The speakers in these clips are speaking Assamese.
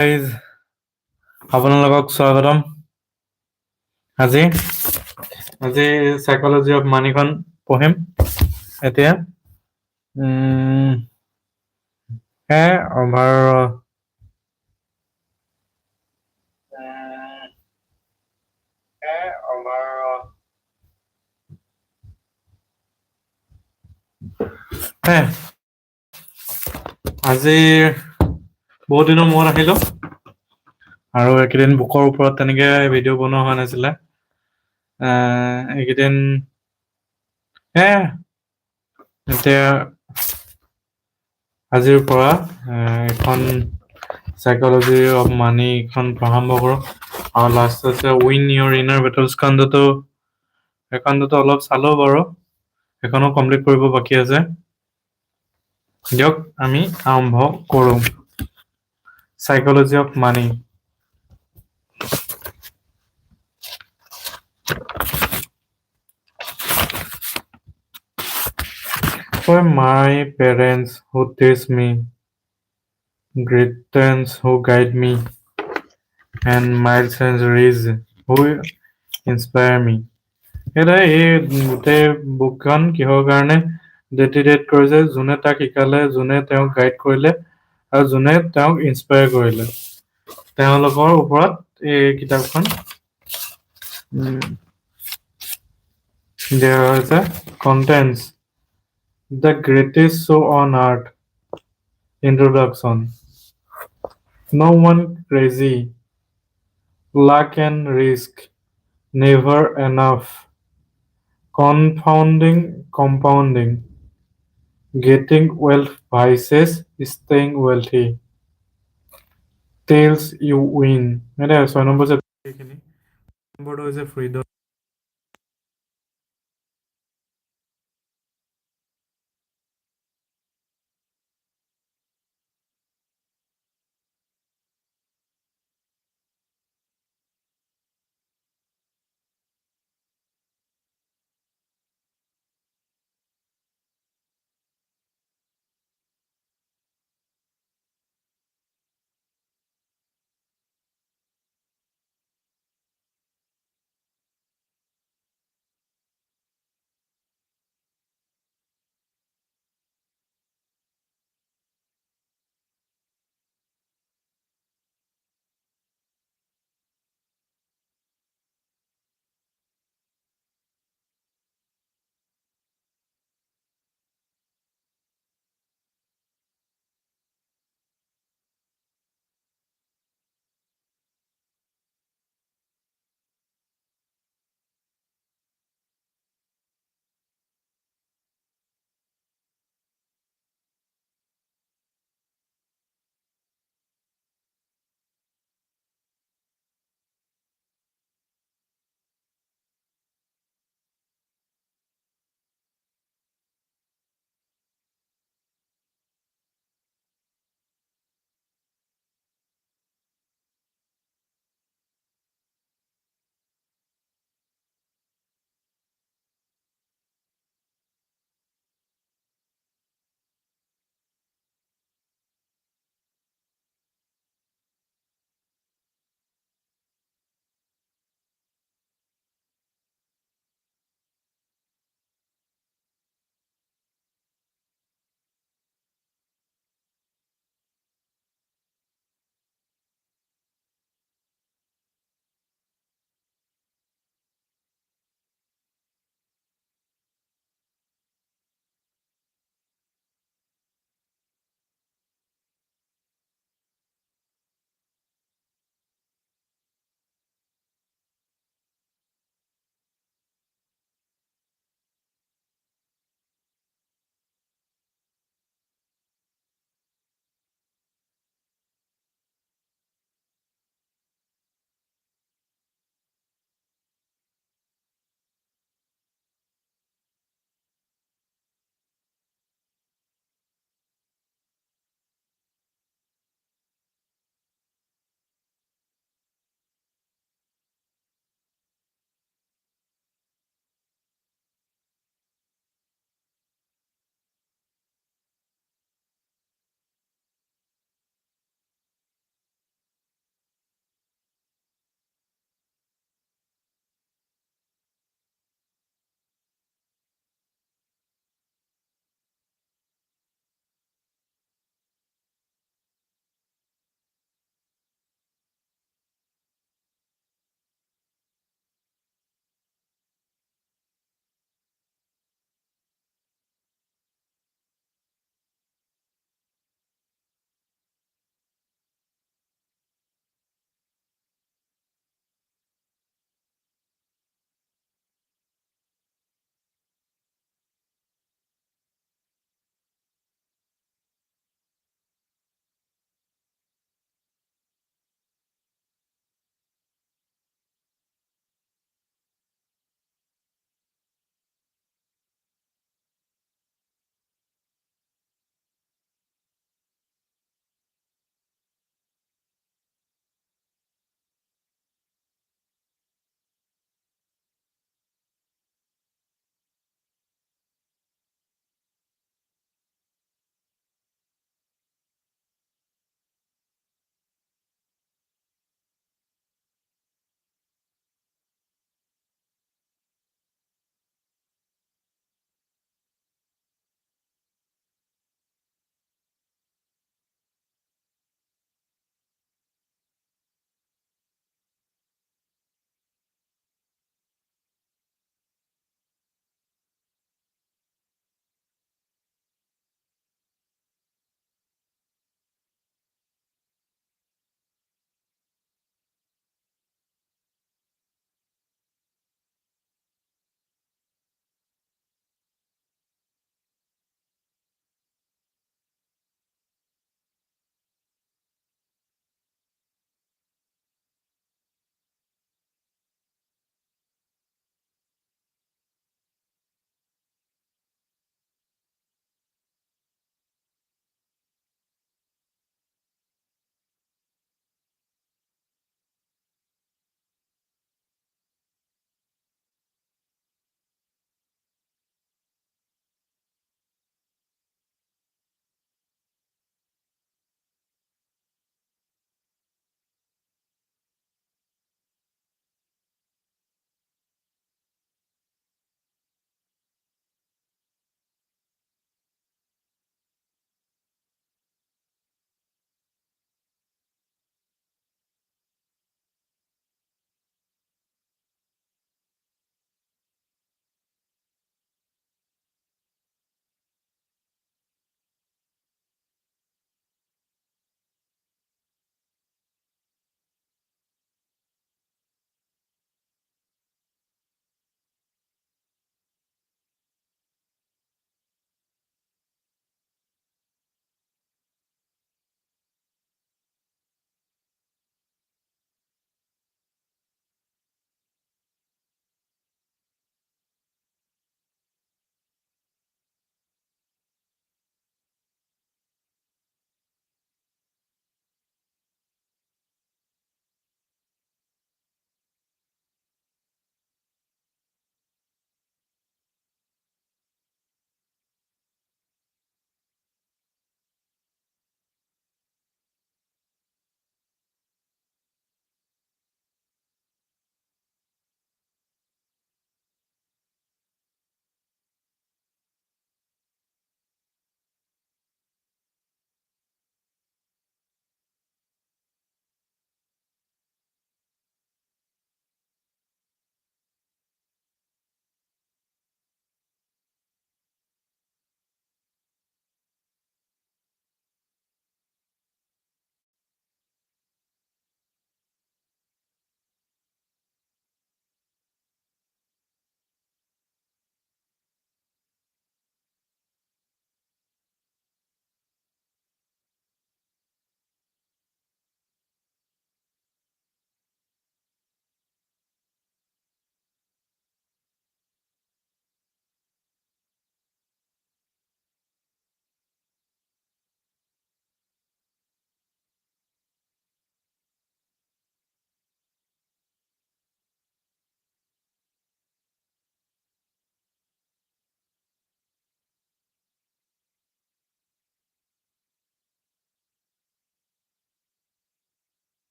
গাইজ আপোনালোকক স্বাগতম। আজি আজি সাইকোলজি অফ মানিখন পঢ়িম এতিয়া। হে অভাৰ হে আজি বহুত দিনৰ মূৰত আহিলো আৰু এইকেইদিন বুকৰ ওপৰত তেনেকে ভিডিঅ' বনোৱা হোৱা নাছিলে। এইকেইদিন হে এতিয়া আজিৰ পৰা এখন সাইকোলজি অফ মানি এখন আৰম্ভ কৰো আৰু লাষ্ট আছে উইন ইয়ৰ ইনাৰ বেটলছ সেইখনতো অলপ চালো বাৰু, সেইখনো কমপ্লিট কৰিব বাকী আছে। দিয়ক আমি আৰম্ভ কৰো। Psychology of money. For my parents who teach me, great who guide me, and mild centuries who inspire me. এতিয়া এই গোটেই বুকখন কিহৰ কাৰণে ডেডিকেট কৰিছে? যোনে তাক শিকালে, যোনে তেওঁক গাইড কৰিলে আৰু যোনে তেওঁক ইনস্পায়াৰ কৰিলে, তেওঁলোকৰ ওপৰত এই কিতাপখন দিয়া হৈছে। Contents: The greatest show on earth. Introduction. No one crazy. Luck and risk. Never enough. Compounding. Getting wealth vices staying wealthy. Tells you win. এটা 6 নম্বৰ এইখিনি নম্বৰটো হৈছে ফ্ৰীডম।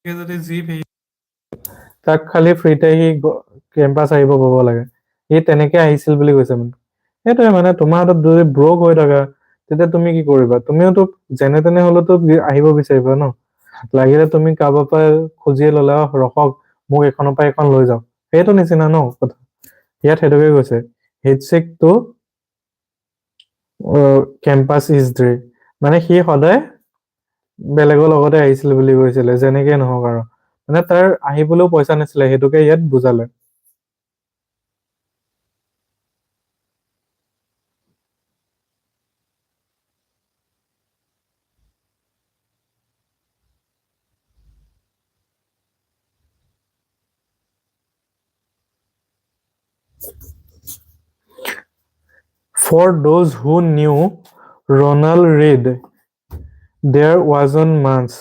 যদি যি তাক খালি ফ্ৰীতে সি কেম্পাছ আহিব ক'ব লাগে, সি তেনেকে আহিছিল বুলি কৈছে মানে। সেইটোৱে মানে তোমাৰ হাতত যদি ব্ৰক হৈ থাকা তেতিয়া তুমি কি কৰিবা? তুমিওতো যেনে তেনে হলেতো আহিব বিচাৰিবা ন। লাগিলে তুমি কাৰোবাৰ পৰা খুজিয়ে ললা, ৰখক মোক এখনৰ পৰা এখন লৈ যাওক, সেইটো নিচিনা ন কথা। ইয়াত সেইটোকে কৈছে, হিটছিক টু কেম্পাছ ইজ ড্ৰে, মানে সি সদায় বেলেগৰ লগতে আহিছিল বুলি কৈছিলে, যেনেকে নহওক আৰু মানে তাৰ আহিবলৈও পইচা নাছিলে, সেইটোকে ইয়াত বুজালে। For those who knew Ronald Reed, there wasn't much.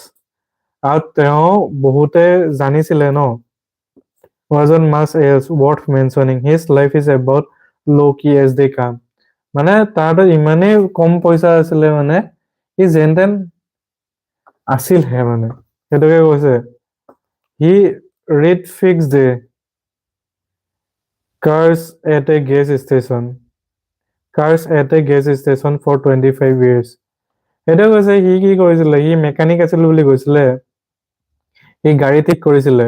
আৰু তেওঁ বহুতে জানিছিলে ন, wasn't much else worth mentioning. His life is about low key as they come. মানে তাৰ তাত ইমানেই কম পইচা আছিলে মানে সি যেন তেন আছিলহে মানে, সেইটোকে কৈছে। He rate fixed cars at a gas station. Cars at a gas station for 25 years. সেইটোৱে কৈছে সি কি কৰিছিলে, সি মেকানিক আছিল বুলি কৈছিলে, সি গাড়ী ঠিক কৰিছিলে।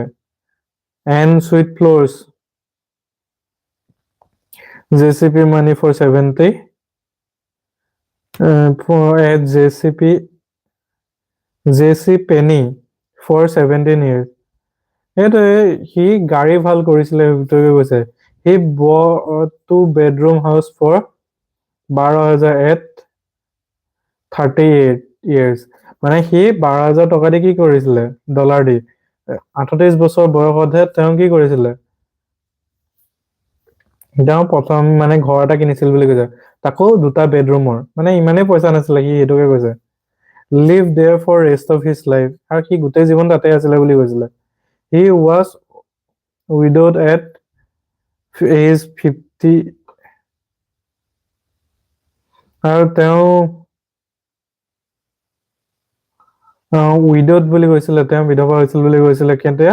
And sweet floors, JCP money for 70, at JC Penny for 17 years. সেইটোৱে সি গাড়ী ভাল কৰিছিলে, সেইটোকে কৈছে। সি two bedroom house for 12,000 at 38 years. মানে সি 12,000 টকা দি কি কৰিছিলে, ডলাৰ দি 38 বছৰ বয়সতহে তেওঁ কি কৰিছিলে, তেওঁ প্ৰথম মানে ঘৰ এটা কিনিছিল বুলি কৈছে, তাকো 2টা বেডৰুমৰ, মানে ইমানেই পইচা নাছিলে সি সেইটোকে কৈছে। Live there for rest of his life, আৰু সি গোটেই জীৱন তাতে আছিলে বুলি কৈছিলে। He was widowed at age 50, আৰু তেওঁ উইড'ড বুলি কৈছিলে, তেওঁ বিধৱা হৈছিল বুলি কৈছিলে, কিন্তু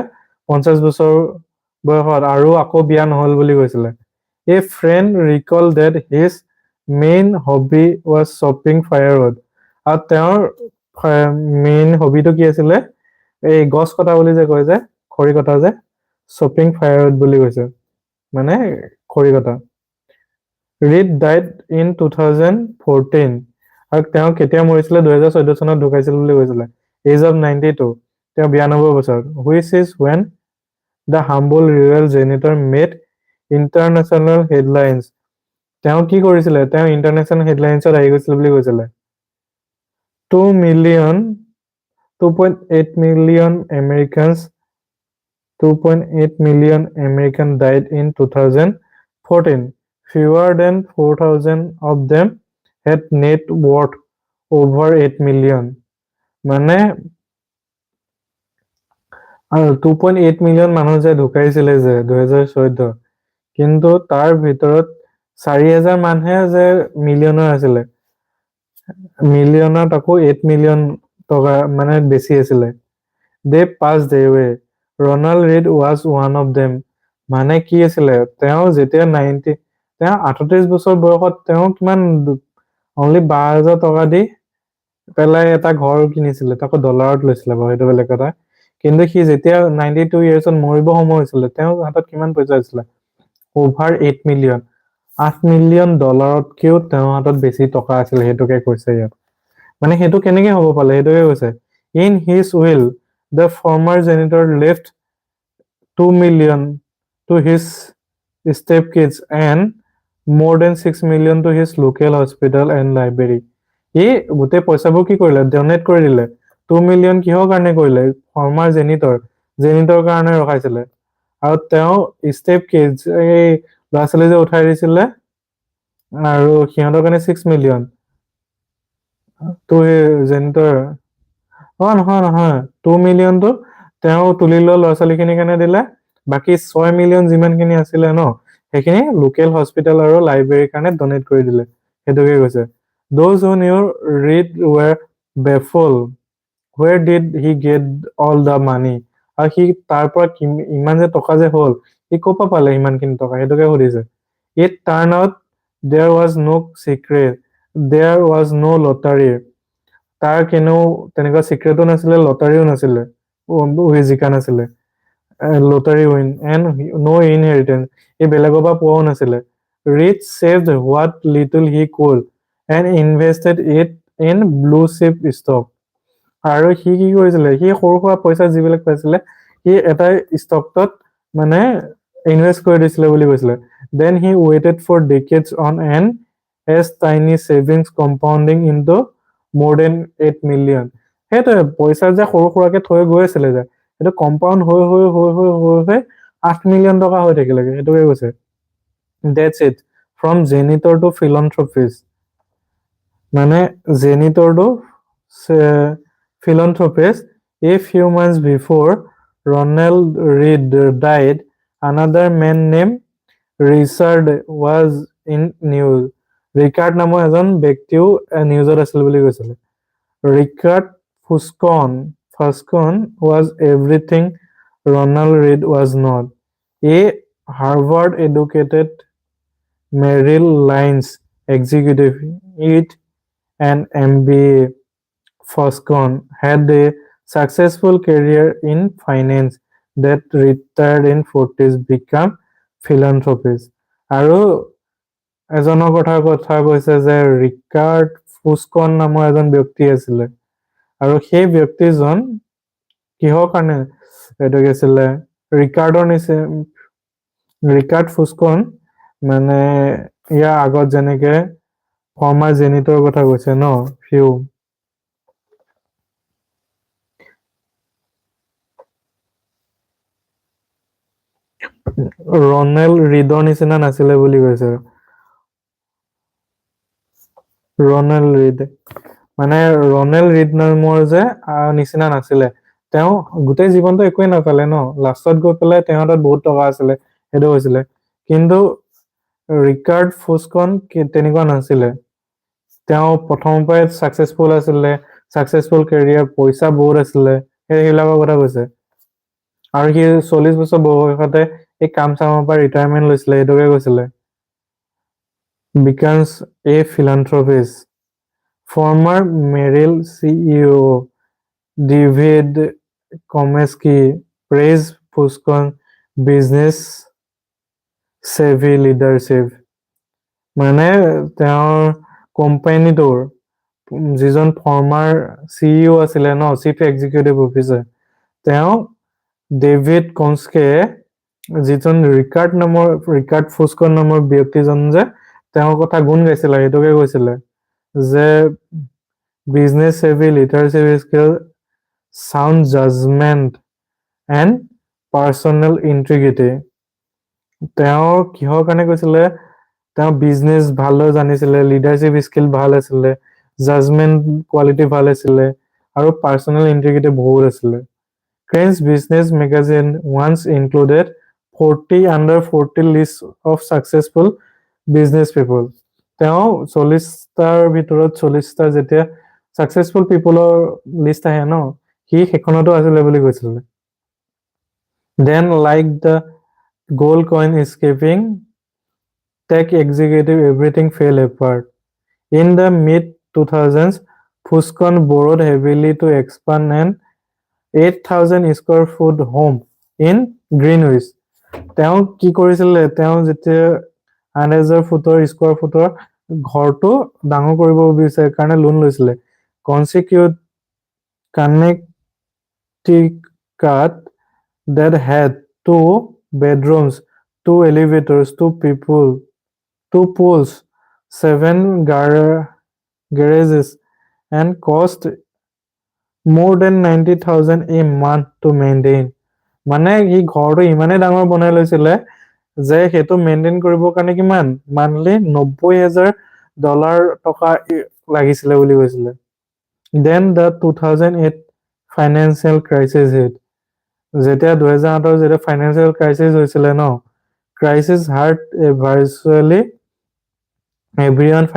50 বছৰ বয়সত, আৰু আকৌ বিয়া নহল বুলি কৈছিলে। A friend recalled that his main hobby was chopping firewood. আৰু তেওঁৰ মেইন হবিটো কি আছিলে, এই গছ কটা বুলি যে কয় যে, খৰি কটা যে, শ্বপিং ফায়াৰউড বুলি কৈছে, মানে খৰি কটা। ৰিড ডাইড ইন 2014, আৰু তেওঁ কেতিয়া মৰিছিলে, 2014 চনত ঢুকাইছিল বুলি কৈছিলে, এজ অফ 92, তেওঁ 92 বছৰ। Which is when the humble rural janitor made international headlines. তেওঁ কি কৰিছিলে, তেওঁ ইণ্টাৰনেশ্যনেল হেডলাইন্সত আহি গৈছিল বুলি কৈছিলে। 2.8 million Americans 2.8 million American died in 2014. Fewer than 4,000 of them had net worth over 8 million. মানে 2.8 মিলিয়ন মানুহ যে ঢুকাইছিলে যে 2014, কিন্তু তাৰ ভিতৰত 4,000 মানুহে যে মিলিয়নৰ আছিলে, মিলিয়নত আকৌ 8 মিলিয়ন টকা মানে বেছি আছিলে। দে passed away. Ronald Reed was one of them. মানে কি আছিলে, তেওঁ যেতিয়া 38 বছৰ বয়সত তেওঁ কিমান অনলি 12,000 টকা দি পেলাই এটা ঘৰ কিনিছিলে, তাকো ডলাৰত লৈছিলে বাৰু, সেইটো বেলেগ কথা। কিন্তু সি যেতিয়া 92 ইয়াৰ্ছত মৰিব সময় হৈছিলে, তেওঁৰ হাতত কিমান পইচা আছিলে, অভাৰ 8 মিলিয়ন, 8 মিলিয়ন ডলাৰতকেও তেওঁৰ হাতত বেছি টকা আছিলে, সেইটোকে কৈছে ইয়াত। মানে সেইটো কেনেকে হ'ব পালে, সেইটোকে কৈছে। In his will the former janitor left 2 million to his step kids and more than 6 million to his local hospital and library. ই গোটেই পইচাবোৰ কি কৰিলে, ডনেট কৰি দিলে। 2 মিলিয়ন কিহৰ কাৰণে কৰিলে, ফৰ্মাৰ জেনিটৰ কাৰণে ৰখাইছিলে। আৰু তেওঁ ষ্টেপ কিডছ, এই ল'ৰা ছোৱালী যে উঠাই দিছিলে, আৰু সিহঁতৰ কাৰণে 6 মিলিয়ন তো জেনিটৰ, নহয় 2 মিলিয়নটো তেওঁ তুলি লোৱা ল'ৰা ছোৱালীখিনিৰ কাৰণে দিলে, বাকী 6 মিলিয়ন যিমানখিনি আছিলে ন, সেইখিনি লোকেল হস্পিটেল আৰু লাইব্ৰেৰীৰ কাৰণে ডনেট কৰি দিলে, সেইটোকে কৈছে। Those who knew Reed were baffled. Where did he get all the money? আৰু সি তাৰ পৰা ইমান যে টকা যে হ'ল সি ক'ৰ পৰা পালে ইমানখিনি টকা সেইটোকে সুধিছে it turn out there was no' secret there was no' lottery তাৰ কেনেও তেনেকুৱা চিক্ৰেটো নাছিলে লটাৰীও নাছিলে জিকা নাছিলে lottery win and no' inheritance এই বেলেগৰ পৰা পোৱাও নাছিলে rich saved what little he could and invested it in blue chip stock আৰু সি কি কৰিছিলে সি সৰু সুৰা পইচা যিবিলাক পাইছিলে সি এটা ষ্টকত মানে ইনভেষ্ট কৰি দিছিলে বুলি কৈছিলে then he waited for decades on and as tiny savings compounding into more than 8 million সেইটোৱে পইচা যে সৰু সুৰাকে থৈ গৈ আছিলে যে সেইটো কম্পাউণ্ড হৈ 8 মিলিয়ন টকা হৈ থাকিলেগে সেইটোকে কৈছে ডেটছ ইট ফ্ৰম জেনিটৰ টু ফিলন্থ্ৰপিষ্ট মানে জেনিটৰটো philanthropist a few months before Ronald Reed died another man named Richard was in news ৰিকাৰ্ড নামৰ এজন ব্যক্তিও নিউজত আছিল বুলি কৈছিলে ৰিকাৰ্ড ফাস্কন was everything Ronald Reed was not a Harvard educated Merrill Lynch executive it an MBA Foscon had a successful career in finance that retired in 40s become philanthropist আৰু এজনৰ কথা কৈছে যে ৰিকাৰ্ড ফুস্কন নামৰ এজন ব্যক্তি আছিলে আৰু সেই ব্যক্তিজন কিহৰ কাৰণে এইটো কি আছিলে ৰিকাৰ্ড ফুস্কন মানে ইয়াৰ আগত যেনেকে ফৰ্মাৰ জেনিটৰ কথা কৈছে ন ফিউ ৰনেল ৰিডৰ নিচিনা নাছিলে বুলি কৈছে ৰনেল ৰিড মানে ৰনেল ৰিড নামৰ যে নিচিনা নাছিলে তেওঁ গোটেই জীৱনটো একোৱে নাপালে ন লাষ্টত গৈ পেলাই তেওঁৰ তাত বহুত টকা আছিলে সেইটো হৈছিলে কিন্তু ৰিকাৰ্ড ফুস্কন তেনেকুৱা নাছিলে তেওঁ প্ৰথমৰ পৰাই ছাকচেছফুল আছিলে ছাকচেছফুল কেৰিয়াৰ পইচা বহুত আছিলে সেইবিলাকৰ কথা কৈছে আৰু সি 40 বছৰ বয়সতে এই কাম চামৰ পৰা ৰিটায়াৰমেণ্ট লৈছিলে সেইটোকে কৈছিলে becomes a philanthropist former Merrill CEO David Komesky praised Fuscon business savvy leadership মানে তেওঁৰ কোম্পানীটোৰ যিজন ফৰ্মাৰ CEO আছিলে ন চিফ এক্সিকিউটিভ অফিচাৰ তেওঁ ডেভিড কনস্কে যিজন ৰিকাৰ্ড ফুস্কন নামৰ ব্যক্তিজন যে তেওঁৰ কথা গুণ গাইছিলে সেইটোকে কৈছিলে যে business Chevy leadership skill sound judgement and personal integrity তেওঁ কিহৰ কাৰণে কৈছিলে তেওঁ বিজনেছ ভালদৰে জানিছিলে লিডাৰশ্বিপ স্কিল ভাল আছিলে জাজমেণ্ট কোৱালিটি ভাল আছিলে আৰু পাৰ্চনেল ইণ্টিগ্ৰিটি বহুত আছিলে Crane's business magazine once included 40 under 40 lists of successful business people. তেওঁ 40টাৰ ভিতৰত 40টা যেতিয়া ছাকচেছফুল পিপলৰ লিষ্ট আহে ন সি সেইখনতো আছিলে বুলি কৈছিলে then like the gold coin escaping tech executive everything fell apart in the mid 2000s Fuscon borrowed heavily to expand an 8,000 square foot home in Greenwich তেওঁ কি কৰিছিলে তেওঁ যেতিয়া 8,000 ফুটৰ স্কোৱাৰ ফুটৰ ঘৰটো ডাঙৰ কৰিব বিচাৰে কাৰণে লোন লৈছিলে Connecticut that had 2 bedrooms 2 elevators 2 pools 7 garages and cost more than 90,000 a month to maintain মানে সি ঘৰটো ইমানেই ডাঙৰ বনাই লৈছিলে যে সেইটো মেইনটেইন কৰিবৰ কাৰণে কিমান মান্থলি $90,000 টকা লাগিছিলে বুলি কৈছিলে then the 2008 financial crisis hit যেতিয়া 2008 যেতিয়া ফাইনেন্সিয়েল ক্ৰাইচিছ হৈছিলে ন crisis hurt virtually everyone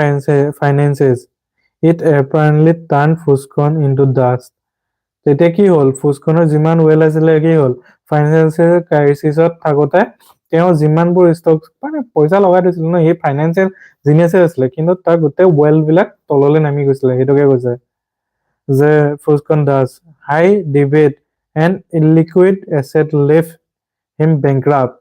finances it apparently turned Fuscon into dust তেতিয়া কি হ'ল, ফুচখনৰ যিমান ৱেল আছিলে কি হ'ল, ফাইনেন্সিয়েল ক্ৰাইচিছত থাকোতে তেওঁ যিমানবোৰ ষ্টক মানে পইচা লগাই দিছিল ন, সি ফাইনেন্সিয়েল জিনিয়াছে আছিলে, কিন্তু তাৰ গোটেই ৱেল বিলাক তললৈ নামি গৈছিলে। সেইটোকে কৈছে যে ফুচখন ডাজ হাই ডিবেট and illiquid asset left him bankrupt.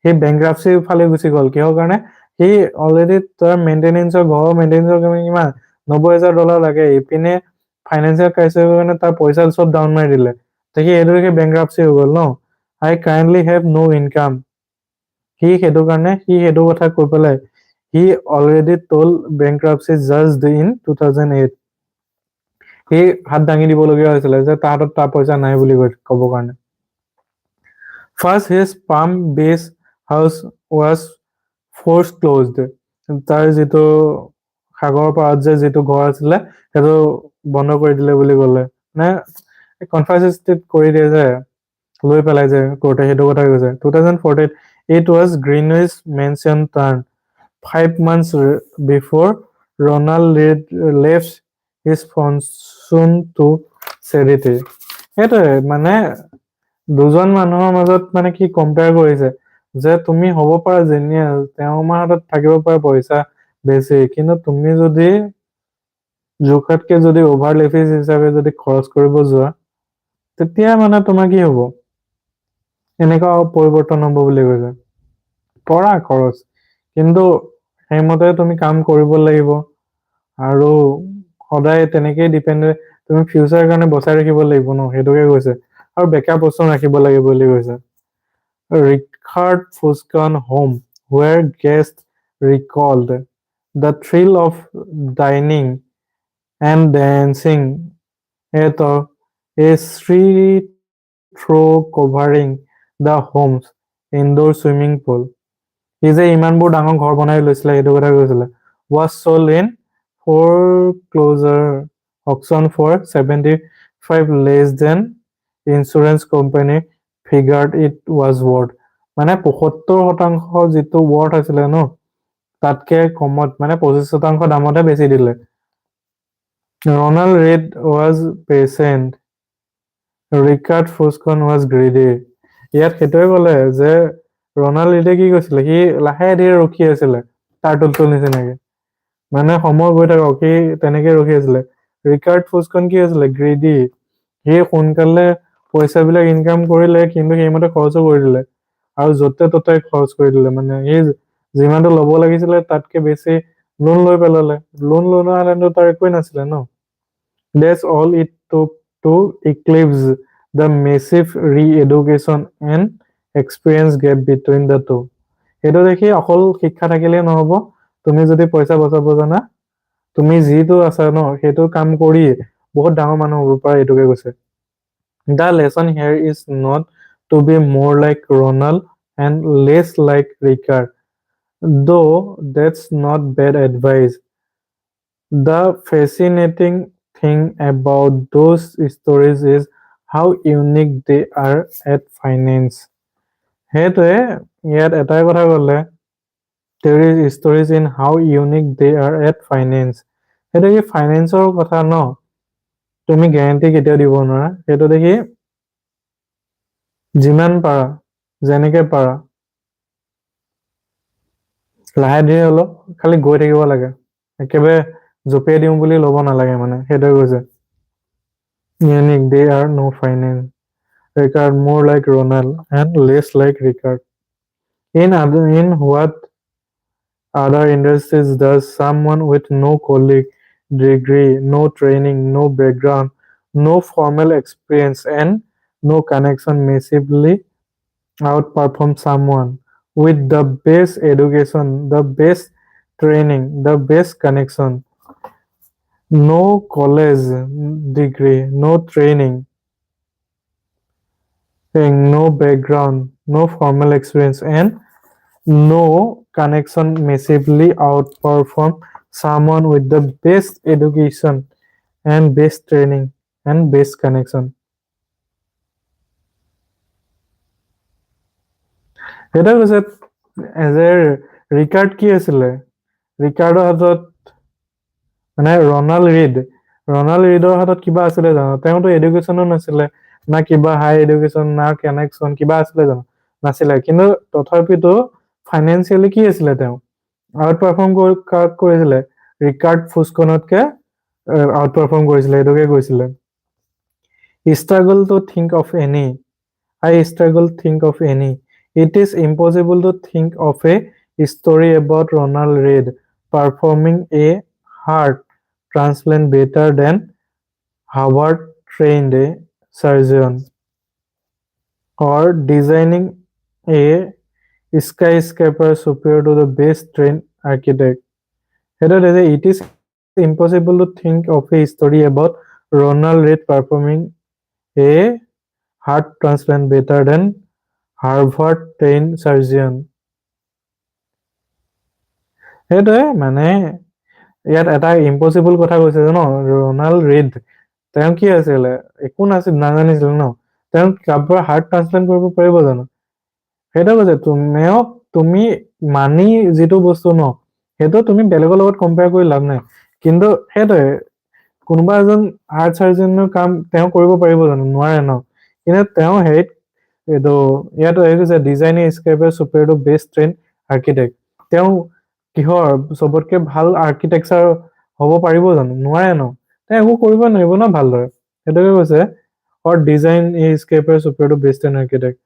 সেই বেংক্ৰাফ্সিৰ ফালে গুচি গ'ল। কিহৰ কাৰণে? সি অলৰেডি তাৰ মেইনটেনেন্সৰ ঘৰৰ মেইনটেনেন্সৰ কাৰণে কিমান $90,000 লাগে, ইপিনে ফাইনেন্সিয়েল ক্ৰাইচিছৰ কাৰণে তাৰ পইচা চব ডাউন মাৰি দিলে। সি এইটোকে বেংক্ৰাফ্সি হৈ গ'ল ন। আই কাৰেণ্টলি হেভ ন' ইনকাম। সি সেইটো কাৰণে সি সেইটো কথা কৈ পেলাই সি অলৰেডি টল বেংক্ৰাফ্সি জাজড ইন 2008। সি হাত দাঙি দিবলগীয়া হৈছিলে যে তাৰ হাতত তাৰ পইচা নাই বুলি ক'ব কাৰণে। First, his Palm Beach house was foreclosed. তাৰ যিটো সাগৰৰ পাৰত যে যিটো ঘৰ আছিলে সেইটো বন্ধ কৰি দিলে বুলি ক'লে। মানে কনফাৰেঞ্চ কৰি দিয়ে যে লৈ পেলাই যে কোৰ্টে, সেইটো কথা কৈছে। 2014 it was Greenwich Mansion turn 5 months before Ronald left his fortune to charity. সেইটোৱে মানে দুজন মানুহৰ মাজত মানে কি কম্পেয়াৰ কৰিছে যে তুমি হ'ব পাৰা জেনিয়াল, তেওঁৰ হাতত থাকিব পৰা পইচা বেছি, কিন্তু তুমি যদি জোখতকে যদি অভাৰ লেফিজ হিচাপে যদি খৰচ কৰিব যোৱা, তেতিয়া মানে তোমাৰ কি হ'ব, এনেকুৱা পৰিৱৰ্তন হ'ব বুলি কৈছে। কৰা খৰচ, কিন্তু সেইমতে তুমি কাম কৰিব লাগিব, আৰু সদায় তেনেকেই ডিপেণ্ডেণ্ট তুমি ফিউচাৰ কাৰণে বচাই ৰাখিব লাগিব ন, সেইটোকে কৈছে। আৰু বেকআপ অপচন ৰাখিব লাগে বুলি কৈছে। Richard Fuscan home where guests recalled the thrill of dining and dancing at a street through covering the home's indoor swimming pool. সি যে ইমানবোৰ ডাঙৰ ঘৰ বনাই লৈছিলে সেইটো কথা কৈছিলে। Was sold in foreclosure auction for 75 less than insurance company figured it was worth. মানে 75% যিটো ৱৰ্থ আছিলে ন, তাতকে কমত মানে 25% দামতে বেছি দিলে। Ronald Reid was patient. Richard Fuscon was greedy. ইয়াত সেইটোৱে ক'লে যে ৰনাল্ড ৰিডে কি কৈছিলে, সি লাহে ধীৰে ৰখি আছিলে তাৰ টুলটোৰ নিচিনাকে, মানে সময় গৈ থাকক সি তেনেকে ৰখি আছিলে। ৰিকাৰ্ড ফুচখন কি আছিলে, গ্ৰেডি। সি সোনকালে পইচাবিলাক ইনকাম কৰিলে, কিন্তু সেইমতে খৰচো কৰি দিলে, আৰু য'তে ত'তে খৰচ কৰি দিলে। মানে সি যিমানটো ল'ব লাগিছিলে তাতকে বেছি লোন লৈ পেলালে। লোন লোৱা হ'লেতো তাৰ একোৱেই নাছিলে ন। That's all it took to eclipse the massive re-education and experience gap between the two. সেইটো দেখি অকল শিক্ষা থাকিলেই নহ'ব, তুমি যদি পইচা বচাব জানা, তুমি যিটো আছা ন সেইটো কাম কৰি বহুত ডাঙৰ মানুহ হ'ব পাৰা, এইটোকে কৈছে। The lesson here is not to be more like Ronald and less like Ricard, though that's not bad advice. The fascinating thing about those stories is how unique they are at finance. সেইটোৱে ইয়াত এটাই কথা ক'লে, there is stories in how unique they are at finance. সেইটো কি ফাইনেন্সৰ কথা ন, তুমি গেৰাণ্টি কেতিয়াও দিব নোৱাৰা। সেইটো দেখি যিমান পাৰা, যেনেকে পাৰা, লাহে ধীৰে অলপ খালি গৈ থাকিব লাগে, একেবাৰে জঁপিয়াই দিওঁ বুলি ল'ব নালাগে, মানে সেইটোৱে কৈছে। Unique, they are no finance. Ricard more like Ronald and less like Ricard. In what other industries does someone with no colleague degree, no training, no background, no formal experience, and no connection massively outperform someone with the best education, the best training, the best connection, no college degree, no training, no background, no formal experience, and no connection massively outperform someone with the best education and best training and best connection. সেইটো কৈছে যে ৰিকাৰ্ড কি আছিলে, ৰিকাৰ্ডৰ হাতত মানে ৰনাল্ড ৰিড ৰনাল্ড ৰিডৰ হাতত কিবা আছিলে জানো? তেওঁতো এডুকেশ্যনো নাছিলে, না কিবা হাই এডুকেশ্যন, না কানেকশ্যন কিবা আছিলে জানো? নাছিলে। কিন্তু তথাপিতো ফাইনেন্সিয়েলি কি আছিলে তেওঁ? আউট পাৰফৰ্ম কাক কৰিছিলে? ৰিকাৰ্ড ফুস্কনতকে আউট পাৰফৰ্ম কৰিছিলে, এইটোকে কৈছিলে। Struggle to think of any. I struggle to think of any. It is impossible to think of a story about Ronald Reid performing a heart transplant better than Howard trained a surgeon or designing a skyscraper superior to the best trained architect. It is impossible to think of a story about Ronald Reid performing a heart transplant better than Harvard trained surgeon. সেইটোৱে মানে ইয়াত এটা ইম্পচিবল কথা কৈছে জানো, ৰনাল্ড ৰিড তেওঁ কি আছিলে, একো নাছিল, নাজানিছিল ন, তেওঁ কাৰোবাৰ হাৰ্ট ট্ৰান্সপ্লেণ্ট কৰিব পাৰিব জানো? সেইটো কৈছে তুমি মানি যিটো বস্তু ন, সেইটো তুমি বেলেগৰ লগত কম্পেয়াৰ কৰি লাভ নাই। কিন্তু সেইটোৱে কোনোবা এজন হাৰ্ট চাৰ্জনৰ কাম তেওঁ কৰিব পাৰিব জানো? নোৱাৰে ন। কিন্তু তেওঁ হেৰিত এইটো ইয়াত কৈছে design scape super to best train architect. তেওঁ কিহৰ চবতকে ভাল আৰ্কিটেকচাৰ হ'ব পাৰিব জানো? নোৱাৰে ন। তেওঁ একো কৰিব নোৱাৰিব ন ভালদৰে। সেইটোকে কৈছে or design a scraper superior to best in architect.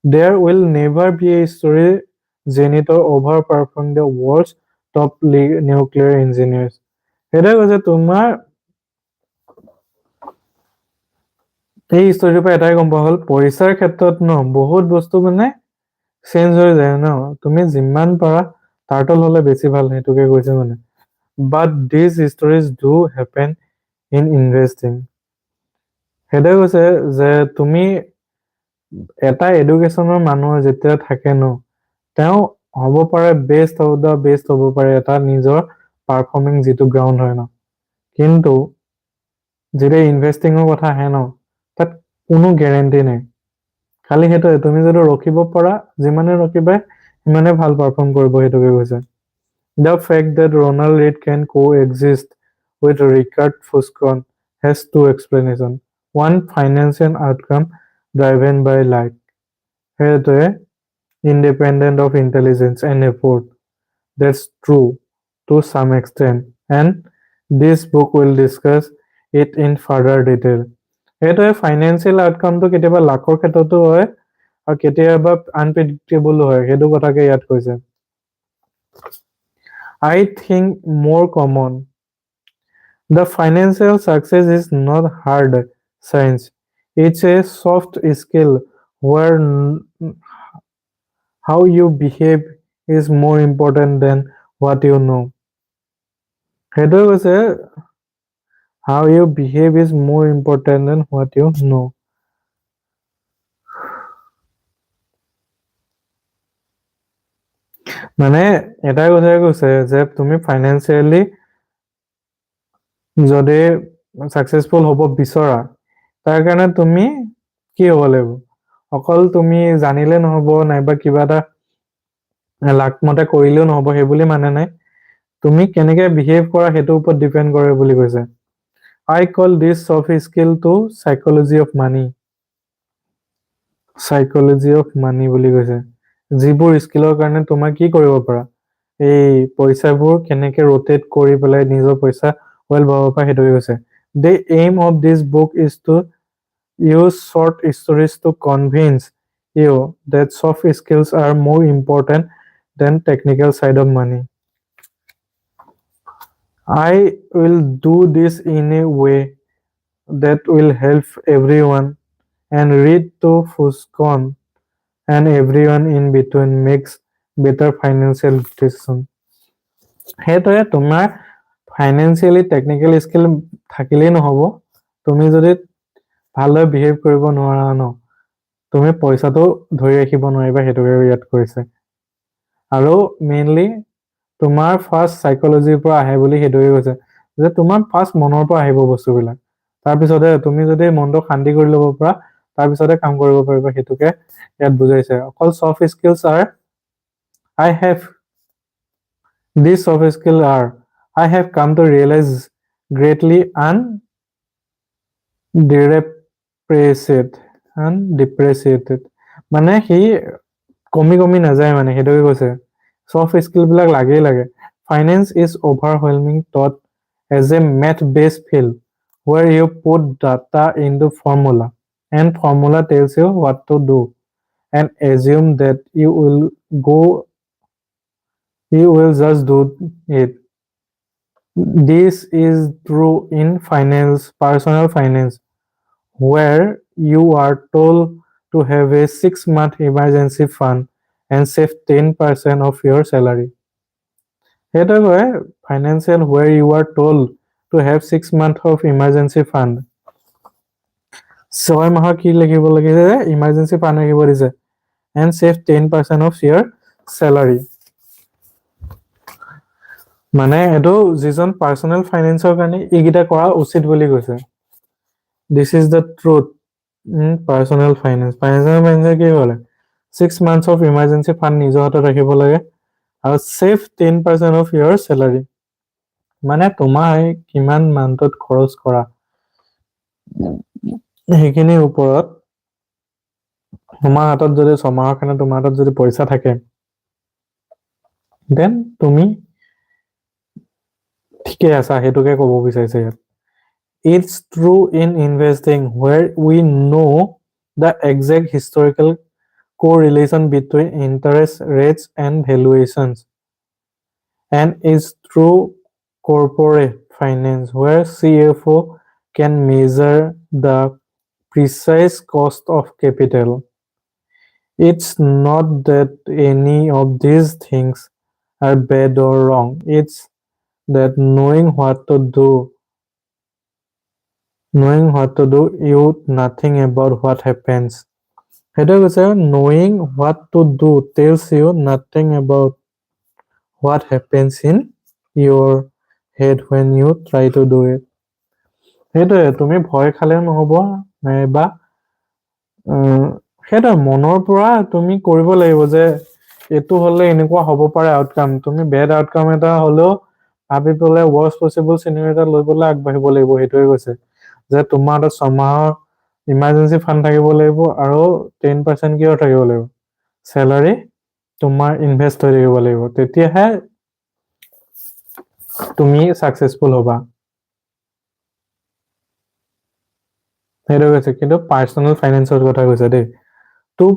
There will never be a story janitor overperform the world's top nuclear engineers. সেইটোৱে কৈছে তোমাৰ এই ষ্টৰিটোৰ পৰা এটাই গম পোৱা হ'ল, পইচাৰ ক্ষেত্ৰত ন বহুত বস্তু মানে চেঞ্জ হৈ যায় ন, তুমি যিমান পাৰা টাৰ্টল হলে বেছি ভাল, সেইটোকে কৈছে মানে। But these stories do happen in investing. সেইটোৱে কৈছে যে তুমি এটা এডুকেশ্যনৰ মানুহ যেতিয়া থাকে ন, তেওঁ হ'ব পাৰে বেষ্ট অফ দ্য বেষ্ট হ'ব পাৰে এটা নিজৰ পাৰফৰ্মিং যিটো গ্ৰাউণ্ড হয় ন, কিন্তু যেতিয়া ইনভেষ্টিঙৰ কথা আহে ন, তাত কোনো গেৰেণ্টি নাই। খালি সেইটোৱে তুমি যদি ৰখিব পাৰা, যিমানে ৰখিবা সিমানে ভাল পাৰফৰ্ম কৰিব, সেইটোকে কৈছে। The fact that Ronald Reid can coexist with Richard Fuscon has two explanations. One, financial outcome driven by like সেইটোৱে independent of intelligence and effort. That's true to some extent, and this book will discuss it in further detail. সেইটোৱে ফাইনেন্সিয়েল আউটকামটো কেতিয়াবা লাকৰ ক্ষেত্ৰতো হয় আৰু কেতিয়াবা আনপ্ৰেডিক্টেবল হয়, সেইটো কথাকে ইয়াত কৈছে। I think more common. The financial success is not hard science. It's a soft skill where how you behave is more important than what you know. সেইটোৱে কৈছে how you behave is more important than what you know. মানে এটাই কথাই কৈছে যে তুমি ফাইনেন্সিয়েলি যদি ছাকচেছফুল হ'ব বিচৰা, তাৰ কাৰণে তুমি কি হ'ব লাগিব, অকল তুমি জানিলে নহ'ব, নাইবা কিবা এটা লাকমতে কৰিলেও নহ'ব, সেইবুলি মানে নাই। তুমি কেনেকে বিহেভ কৰা সেইটোৰ ওপৰত ডিপেণ্ড কৰে বুলি কৈছে। I call this soft skill to psychology of money. Psychology of money বুলি কৈছে। যিবোৰ স্কিলৰ কাৰণে তোমাৰ কি কৰিব পাৰা, এই পইচাবোৰ কেনেকে ৰোটেট কৰি পেলাই নিজৰ পইচা ৱেল ভৰাব পাৰা, সেইটোকে কৈছে। The aim of this book is to use short stories to convince you that soft skills are more important than technical side of money. I will do this in a way that will help everyone and read to Fuscon and everyone in between makes better financial decision. সেইটোৱে তোমাৰ ফাইনেন্সিয়েলি টেকনিকেল স্কিল থাকিলেই নহ'ব, তুমি যদি ভালদৰে বিহেভ কৰিব নোৱাৰা ন, তুমি পইচাটো ধৰি ৰাখিব নোৱাৰিবা, সেইটোকে ইয়াত কৈছে। আৰু মেইনলি তোমাৰ ফাৰ্ষ্ট চাইকলজিৰ পৰা আহে বুলি সেইটোকে কৈছে, যে তোমাৰ ফাৰ্ষ্ট মনৰ পৰা আহিব বস্তুবিলাক, তাৰপিছতে তুমি যদি মনটো শান্তি কৰি ল'ব পাৰা, তাৰপিছতে কাম কৰিব পাৰিবা, সেইটোকে ইয়াত বুজাইছে। অকল soft skills R I have these soft skills are I have come to realize greatly undepreciated undepreciated মানে সি কমি কমি নাযায় মানে সেইটোকে কৈছে সফট স্কিল বিলাক লাগেই লাগে finance is overwhelming thought as a math based field where you put data into formula and formula tells you what to do and assume that you will just do it. This is true in finance, personal finance, where you are told to have a 6 month emergency fund and save 10% of your salary. Here financial where you are told to have 6 months of emergency fund. 6 মাহৰ কি লিখিব লাগিছে emergency fund ৰাখিব দিছে and save 10% of your salary. মানে এটো যিজন পাৰ্সোনাল ফাইনেন্সৰ কাৰণে এইগিটা কৰা উচিত বুলি কৈছে this is the truth in personal finance কি হলে 6 months of emergency fund নিজৰ হাতত ৰাখিব লাগে আৰু save 10% of your salary মানে তোমাৰ কিমান মান্থত খৰচ কৰা সেইখিনি ওপৰত তোমাৰ হাতত যদি ছমাহৰ কাৰণে তোমাৰ হাতত যদি পইচা থাকে then তুমি ঠিকে আছা হেতুকে ক'ব বিচাৰিছে ইয়াত It's true in investing where we know the exact historical correlation between interest rates and valuations and is true corporate finance where CFO can measure the precise cost of capital. It's not that any of these things are bad or wrong. It's that knowing what to do, you nothing about what happens. Knowing what to do tells you nothing about what happens in your head when you try to do it. তুমি ভয় খালে নহব নাইবা সেইটোৱে মনৰ পৰা তুমি কৰিব লাগিব যে এইটো হলে এনেকুৱা হ'ব পাৰে আউটকাম তুমি বেড আউটকাম এটা হলেও ভাবি পেলাই worst possible scenario এটা লৈ পেলাই আগবাঢ়িব লাগিব সেইটোৱে কৈছে যে তোমাৰ হাতত ছমাহৰ ইমাৰ্জেন্সি ফাণ্ড থাকিব লাগিব আৰু 10% কিয় থাকিব লাগিব চেলাৰী তোমাৰ ইনভেষ্ট হৈ থাকিব লাগিব তেতিয়াহে তুমি সাকসেসফুল হবা সেইটো কৈছে কিন্তু পাৰ্সোনাল ফাইনেন্সৰ কথা কৈছে দেই two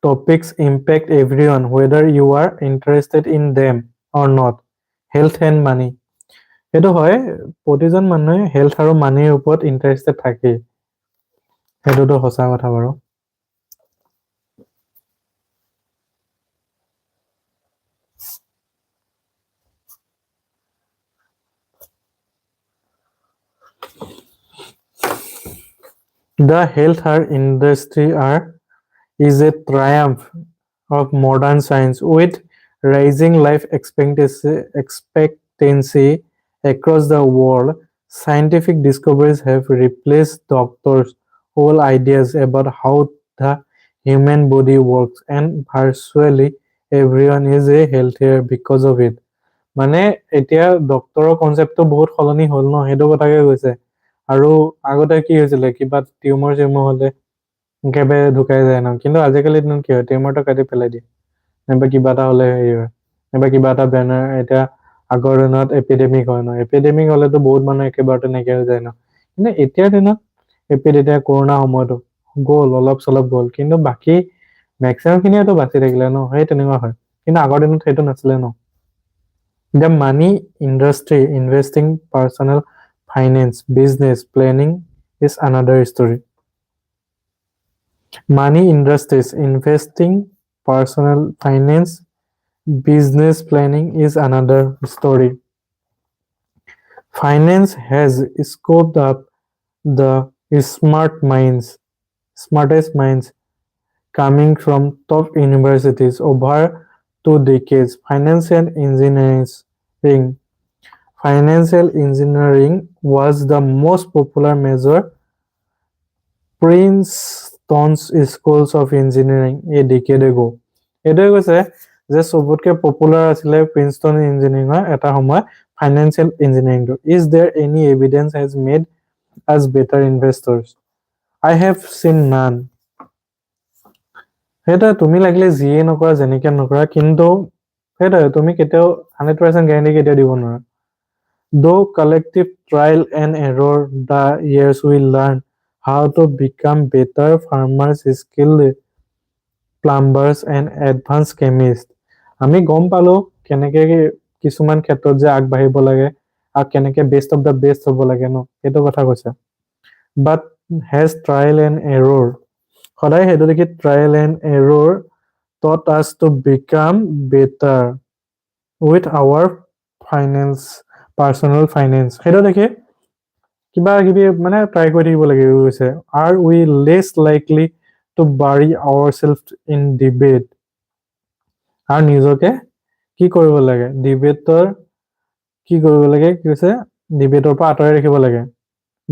topics impact everyone whether you are interested in them or not health and money সেইটো হয় প্ৰতিজন মানুহে হেলথ আৰু মানিৰ ওপৰত ইন্টাৰেষ্টেড থাকে সেইটোতো সঁচা কথা বাৰু The healthcare industry is a triumph of modern science with rising life expectancy across the world. Scientific discoveries have replaced doctors' whole ideas about how the human body works, and virtually everyone is a healthier because of it. মানে এতিয়া ডক্টৰৰ কনসেপ্টটো বহুত সলনি হ'ল ন সেইটো কথাকে কৈছে আৰু আগতে কি হৈছিলে কিবা টিউমাৰ চিউমাৰ হলে একেবাৰে ঢুকাই যায় ন কিন্তু আজিকালি দিনত কি হয় টিউমাৰটো কাটি পেলাই দিয়ে নাইবা কিবা এটা হলে হেৰি হয় নাইবা কিবা এটা বেনাৰ এতিয়া আগৰ দিনত এপিডেমিক হয় ন এপিডেমিক হলেতো বহুত মানুহ একেবাৰতে নাইকিয়া হৈ যায় ন কিন্তু এতিয়াৰ দিনত এতিয়া কৰোণা সময়তো গ'ল অলপ চলপ গ'ল কিন্তু বাকী মেক্সিমাম খিনিয়েতো বাচি থাকিলে ন সেই তেনেকুৱা হয় কিন্তু আগৰ দিনত সেইটো নাছিলে ন The money industry, investing, personal finance, business planning is another story. Money industries, investing, personal finance, business planning is another story. Finance has scoped up the smartest minds coming from top universities over 2 decades. Financial engineering was the most popular major Princeton's schools of engineering a decade ago. এইটোৱে কৈছে যে সবতকে পপুলাৰ আছিলে প্ৰিন্সটন ইঞ্জিনিয়াৰিঙৰ এটা সময় financial engineering টো, is there any evidence has made us better investors? I have seen none. সেইটোৱে, তুমি লাগিলে যিয়ে নকৰা যেনেকে নকৰা, কিন্তু সেইটোৱে তুমি কেতিয়াও 100% গ্যাৰান্টি কেতিয়াও দিব নোৱাৰা। Though collective trial and error, the years we learn how to become better farmers, skilled plumbers and advanced chemists. আমি গম পালো কেনেকে কিছুমান ক্ষেত্ৰত যে আগবাঢ়িব লাগে আৰু কেনেকে বেষ্ট অফ দ্য বেষ্ট হ'ব লাগে ন, সেইটো কথা কৈছে। But has trial and error, সদায় সেইটো দেখি trial and error taught us to become better with our finance, personal finance, সেইটো দেখি কিবা কিবি মানে ট্ৰাই কৰি থাকিব লাগে গৈছে। Are we less likely to bury ourselves in debate? আৰু নিজকে কি কৰিব লাগে, ডিবেটৰ কি কৰিব লাগে, কি কৈছে ডিবেটৰ পৰা আঁতৰাই ৰাখিব লাগে।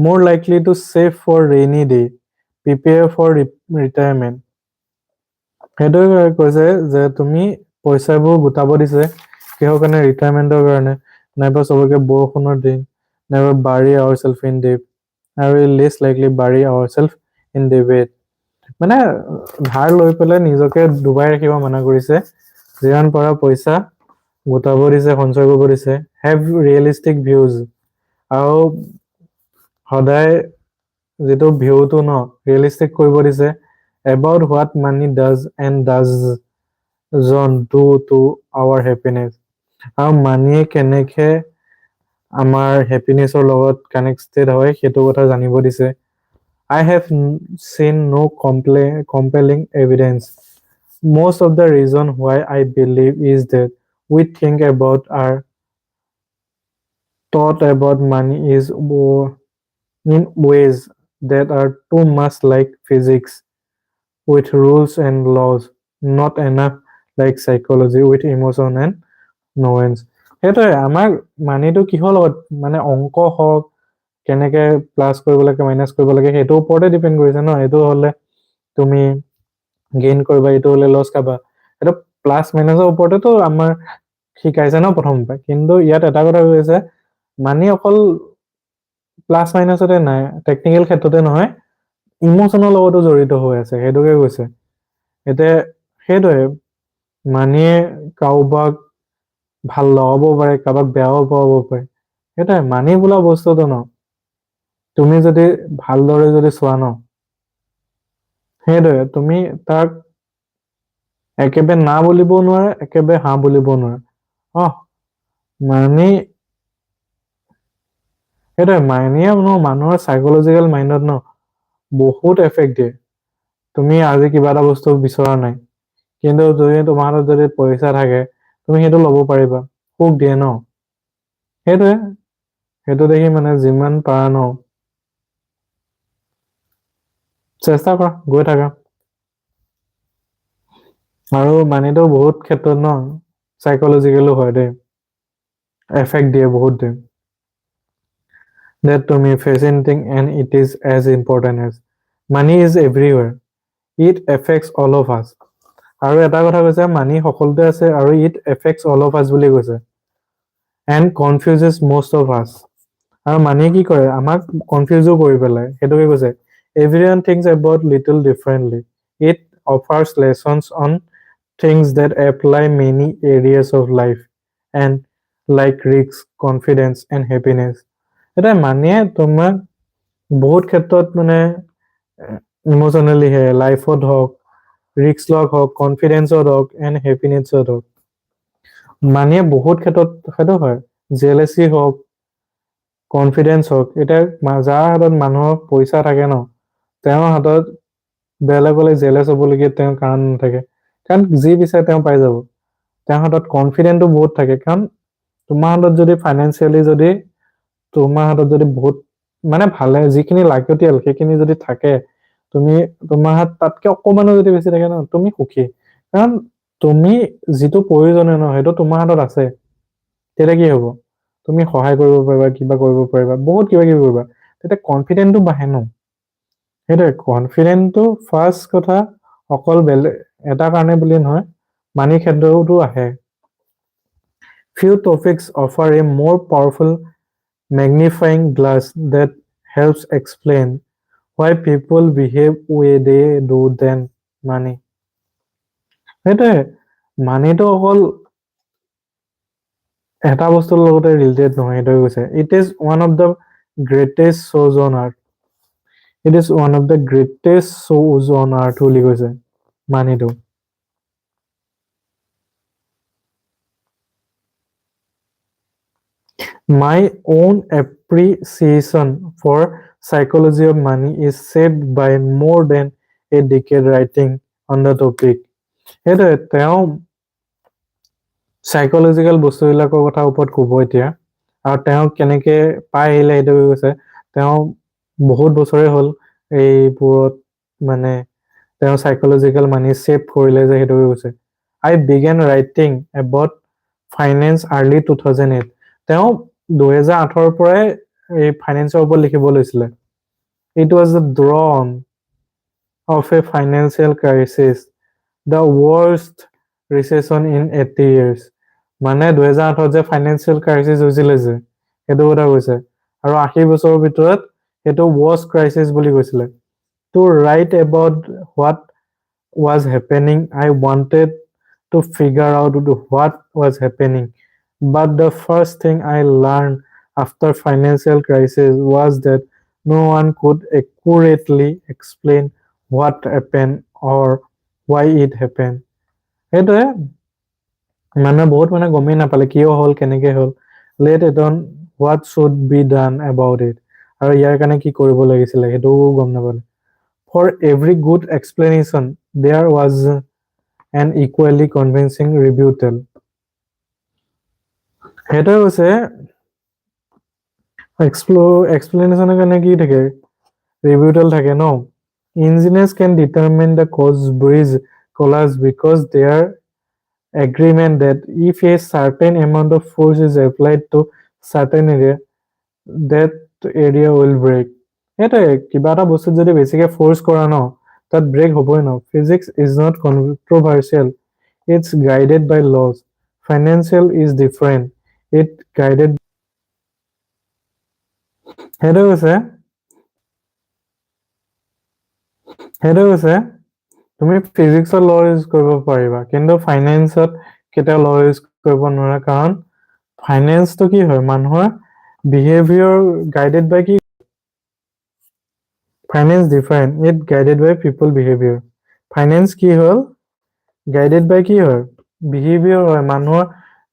More likely to save for rainy day, prepare for retirement, সেইটোৱে কৈছে যে তুমি পইচাবোৰ গোটাব দিছে কিহৰ কাৰণে, ৰিটায়াৰমেণ্টৰ কাৰণে, নাইবা চবকে বৰষুণৰ দিন, নাইবা bury ourselves in debt, আৰু less likely bury ourselves in debate, মানে ধাৰ লৈ পেলাই নিজকে ডুবাই ৰাখিব মানা কৰিছে। যিমান পৰা পইচা গোটাব দিছে, সঞ্চয় কৰিব দিছে। হেভ ৰিয়েলিষ্টিক ভিউজ, আৰু সদায় যিটো ভিউটো ন ৰিয়েলিষ্টিক কৰিব দিছে, about what money does and doesn't do to our happiness, আৰু মানিয়ে কেনেকে আমাৰ হেপিনেছৰ লগত কানেক্টেড হয় সেইটো কথা জানিব দিছে। I have seen no compelling evidence. Most of the reason why I believe is that we think about our thought about money is in ways that are too much like physics with rules and laws, not enough like psychology with emotion and nuance. সেইটোৱে আমাৰ মানিটো কিহৰ লগত মানে অংক হওক, কেনেকে প্লাছ কৰিব লাগে মাইনাছ কৰিব লাগে সেইটোৰ ওপৰতে ডিপেণ্ড কৰিছে ন। এইটো হলে তুমি গেইন কৰিবা, এইটো হলে লছ খাবা, এইটো প্লাছ মাইনাছৰ ওপৰতেতো আমাৰ শিকাইছে ন প্ৰথমৰ পৰা। কিন্তু ইয়াত এটা কথা কৈছে, মানি অকল প্লাছ মাইনাছতে নাই, টেকনিকেল ক্ষেত্ৰতে নহয়, ইমোচনৰ লগতো জড়িত হৈ আছে, সেইটোকে কৈছে। এতিয়া সেইটোৱে মানিয়ে কাৰোবাক ভাল লগাব পাৰে, কাৰোবাক বেয়াও পাব পাৰে। সেইটোৱে মানি বোলা বস্তুটো ন, তুমি যদি ভালদৰে যদি চোৱা ন, সেইটোৱে তুমি তাক একেবাৰে না বুলিবও নোৱাৰে, একেবাৰে হা বুলিবও নোৱাৰে। মানি সেইটোৱে মানিয়ে ন মানুহৰ চাইকলজিকেল মাইণ্ডত ন বহুত এফেক্ট দিয়ে। তুমি আজি কিবা এটা বস্তু বিচৰা নাই, কিন্তু যদি তোমাৰ হাতত যদি পইচা থাকে তুমি সেইটো ল'ব পাৰিবা, সুখ দিয়ে ন। সেইটোৱে সেইটো দেখি মানে যিমান পাৰা ন চেষ্টা কৰা, গৈ থাকা। আৰু মানিটো বহুত ক্ষেত্ৰত ন চাইকলজিকেলো হয় দেই, এফেক্ট দিয়ে বহুত দিয়ে। That to me fascinating, and it is as important as money is everywhere, it affects all of us. আৰু এটা কথা কৈছে, মানি সকলোতে আছে আৰু it affects all of us বুলি কৈছে, and confuses most of us. আৰু মানিয়ে কি কৰে, আমাক কনফিউজো কৰি পেলাই, সেইটোকে কৈছে। Everyone thinks about little differently, it offers lessons on things that apply many areas of life and like risk, confidence and happiness. এটা মানিয়ে তোমাক বহুত ক্ষেত্ৰত মানে ইমোচনেলি হে লাইফত হওক, ৰিস্ক লওক হওক, কনফিডেন্সত হওক এণ্ড হেপিনেছত হওক, মানিয়ে বহুত ক্ষেত্ৰত সেইটো হয়। জেলেচি হওক, কনফিডেন্স হওক, এতিয়া যাৰ হাতত মানুহৰ পইচা থাকে ন, তেওঁৰ হাতত বেলেগলৈ জেলেচ হ'বলগীয়া তেওঁৰ কাৰণ নাথাকে, কাৰণ যি বিচাৰে তেওঁ পাই যাব। তেওঁৰ হাতত কনফিডেন্টটো বহুত থাকে, কাৰণ তোমাৰ হাতত যদি ফাইনেন্সিয়েলি যদি তোমাৰ হাতত যদি বহুত মানে ভালে যিখিনি লাগতিয়াল সেইখিনি যদি থাকে, তুমি তোমাৰ হাত তাতকে অকমানো যদি বেছি থাকে ন, তুমি সুখী। কাৰণ তুমি যিটো প্ৰয়োজনীয় ন সেইটো তোমাৰ হাতত আছে, তেতিয়া কি হব, তুমি সহায় কৰিব পাৰিবা, কিবা কৰিব পাৰিবা, বহুত কিবা কিবি কৰিবা, তেতিয়া কনফিডেন্টটো বাঢ়ে ন। সেইটোৱে কনফিডেন্টটো ফাৰ্ষ্ট কথা, অকল বেলেগ এটা কাৰণে বুলি নহয়, মানি ক্ষেত্ৰতো আহে। Few topics offer a more powerful magnifying glass that helps explain why people behave way they do than money. সেইটোৱে মানিটো অকল এটা বস্তুৰ লগতে ৰিলেটেড নহয়, এইটোৱে কৈছে it is one of the greatest শ্ব'জ on earth, it is one of the greatest শ্ব'জ অন আৰ্থ বুলি কৈছে মানিটো। My own appreciation for psychology of money is shaped by more than a decade writing on the topic. সেইটোৱে তেওঁ চাইকলজিকেল বস্তুবিলাকৰ কথা ওপৰত ক'ব এতিয়া, আৰু তেওঁ কেনেকে পাই আহিলে সেইটো কৈছে। তেওঁ বহুত বছৰে হ'ল এইবোৰত মানে তেওঁ চাইকলজিকেল মানি শ্বেপ কৰিলে যে সেইটো কৈছে। I began writing about finance early 2008. তেওঁ 2008 পৰাই এই ফাইনেন্সৰ ওপৰত লিখিব লৈছিলে। It was the dawn of a financial crisis, the worst recession in 80 years. মানে 2008 যে ফাইনেন্সিয়েল ক্ৰাইচিছ হৈছিলে যে সেইটো কথা কৈছে, আৰু 80 বছৰৰ ভিতৰত সেইটো ৱৰ্ষ্ট ক্ৰাইচিছ বুলি কৈছিলে। To write about what was happening, I wanted to figure out what was happening. But the first thing I learned after financial crisis was that no one could accurately explain what happened or why it happened. সেইটোৱে মানুহে বহুত মানে গমেই নাপালে কিয় হ'ল, কেনেকে হ'ল। Let it on what should be done about it, আৰু ইয়াৰ কাৰণে কি কৰিব লাগিছিলে সেইটোও গম নাপালে। For every good explanation, there was an equally convincing rebuttal. সেইটোৱে কৈছে এক্সপ্লেনেশ্যনৰ কাৰণে কি থাকে, rebuttal থাকে ন। Engineers can determine the cause bridge collapse because their agreement that if a certain amount of force is applied to certain area, that area will break. সেইটোৱে কিবা এটা বস্তুত যদি বেছিকে ফ'ৰ্চ কৰা ন তাত ব্ৰেক হ'বই ন। Physics is not controversial, it's guided by laws. Financial is different, it guided. সেইটোৱে কৈছে তুমি ফিজিক্সত ল ইউজ কৰিব পাৰিবা, কিন্তু ফাইনেন্সত কেতিয়াও ল ইউজ কৰিব নোৱাৰা, কাৰণ ফাইনেন্সটো কি হয় মানুহৰ বিহেভিয়ৰ গাইডেড বাই কি, finance different, it guided by people behaviour. Finance কি হ'ল গাইডেড বাই কি হয়, বিহেভিয়ৰ হয়, মানুহৰ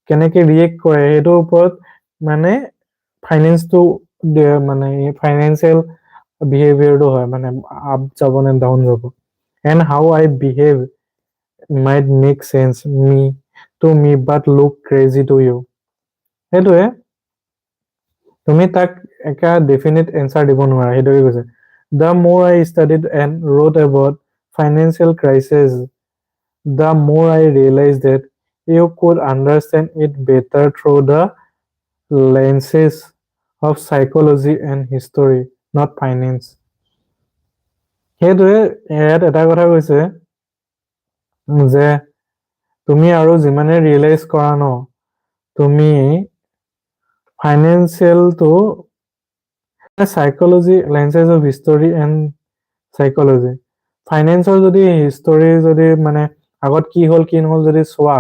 কেনেকে ৰিয়েক্ট কৰে সেইটোৰ ওপৰত মানে ফাইনেন্সটো মানে ফাইনেন্সিয়েল বিহেভিয়ৰটো হয়, মানে আপ যাব নে ডাউন যাব। And how I behave might make sense to me but look crazy to you. সেইটোৱে তুমি তাক এটা ডেফিনিট এনচাৰ দিব নোৱাৰা, সেইটোৱে কৈছে। The more I studied and wrote about financial crisis, the more I realized that you could understand it better through the lenses of psychology and history, not finance. সেইটোৱে ইয়াত এটা কথা কৈছে যে তুমি আৰু যিমানে ৰিয়েলাইজ কৰা ন তুমি ফাইনেন্সিয়েলটো psychology lenses of history and psychology, ফাইনেন্সৰ যদি হিষ্টৰী যদি মানে আগত কি হ'ল কি নহ'ল যদি চোৱা,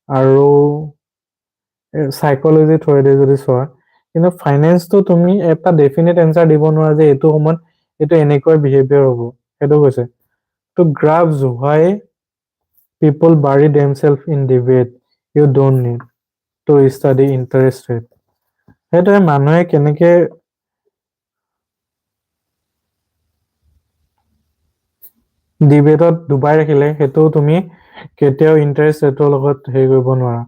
আৰু সাইকোলজি থ্ৰুৱেদি যদি চোৱা, কিন্তু ফাইনেন্সটো তুমি এটা ডেফিনেট এনচাৰ দিব নোৱাৰা যে এইটো সময়ত এইটো এনেকুৱা বিহেভিয়াৰ হ'ব, সেইটো কৈছে। To grasp why people bury themselves in debate, you don't need to study interest rate. সেইটোৱে মানুহে কেনেকে ডিবেটত ডুবাই ৰাখিলে সেইটো তুমি কেতিয়াও ইণ্টাৰেষ্ট ৰেটৰ লগত হেৰি কৰিব নোৱাৰা,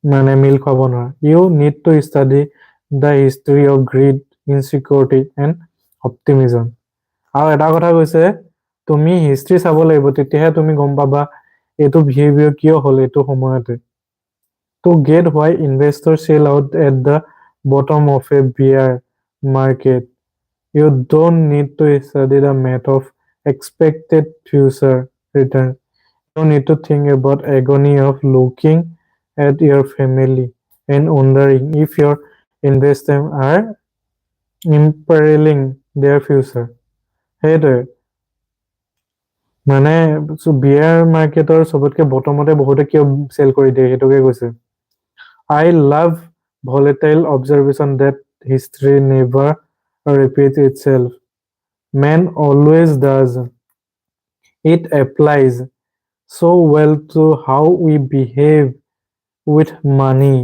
মানে মিল খাব নোৱাৰা। You need to study the history of greed, insecurity and optimism. আৰু এটা কথা কৈছে তুমি হিষ্ট্ৰী চাব লাগিব, তেতিয়াহে তুমি গম পাবা এইটো বিহেভিয়াৰ কিয় হ'ল এইটো সময়তে। To get why investors sell out at the bottom of a bear market, you don't need to study the math of expected future returns. You need to think about agony of looking at your family and wondering if your investments are imperiling their future. সেইটোৱে মানে বিয়াৰ মাৰ্কেটৰ চবতকে বটমতে বহুতে কিয় চেল কৰি দিয়ে সেইটোকে কৈছে I love volatile observation that history never repeats itself. Man always does. It applies so well to how we behave with money.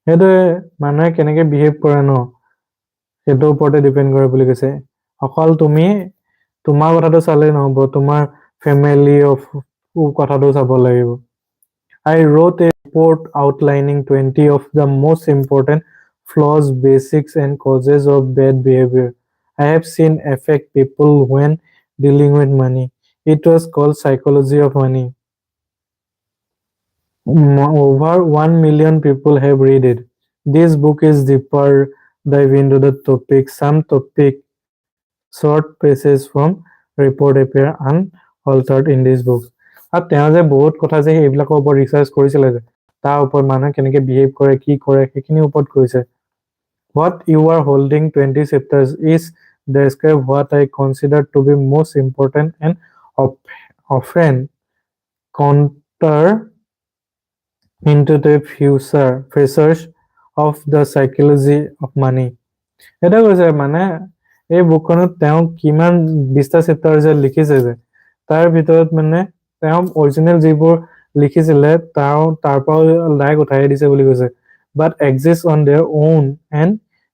সেইটোৱে মানুহে কেনেকে বিহেভ কৰে ন সেইটোৰ ওপৰতে ডিপেণ্ড কৰে বুলি কৈছে অকল তুমি তোমাৰ কথাটো চালেই নহ'ব তোমাৰ ফেমিলি অফ কথাটো চাব লাগিব I wrote a report outlining 20 of the most important flaws, basics, and causes of bad behavior I have seen affect people when dealing with money. It was called Psychology of Money. Over 1 million people have read it. This book is deeper dive into the topic. Some topic short passages from report appear unaltered in this book. আৰু তেওঁ যে বহুত কথা যে এইবিলাকৰ ওপৰত ৰিচাৰ্চ কৰিছিলে যে তাৰ ওপৰত মানুহে কেনেকে বিহেভ কৰে কি কৰে সেইখিনিৰ ওপৰত কৈছে What you are holding 20 chapters is describe what I consider to be most important and often counter intuitive features of the psychology of money. এটা কৈছে মানে এই বুকখনত তেওঁ কিমান 20টা চেপ্টাৰ যে লিখিছে যে তাৰ ভিতৰত মানে তেওঁ অৰিজিনেল যিবোৰ লিখিছিলে তাৰ পৰা ডাইৰেক্ট উঠাই দিছে বুলি কৈছে but exist on their own and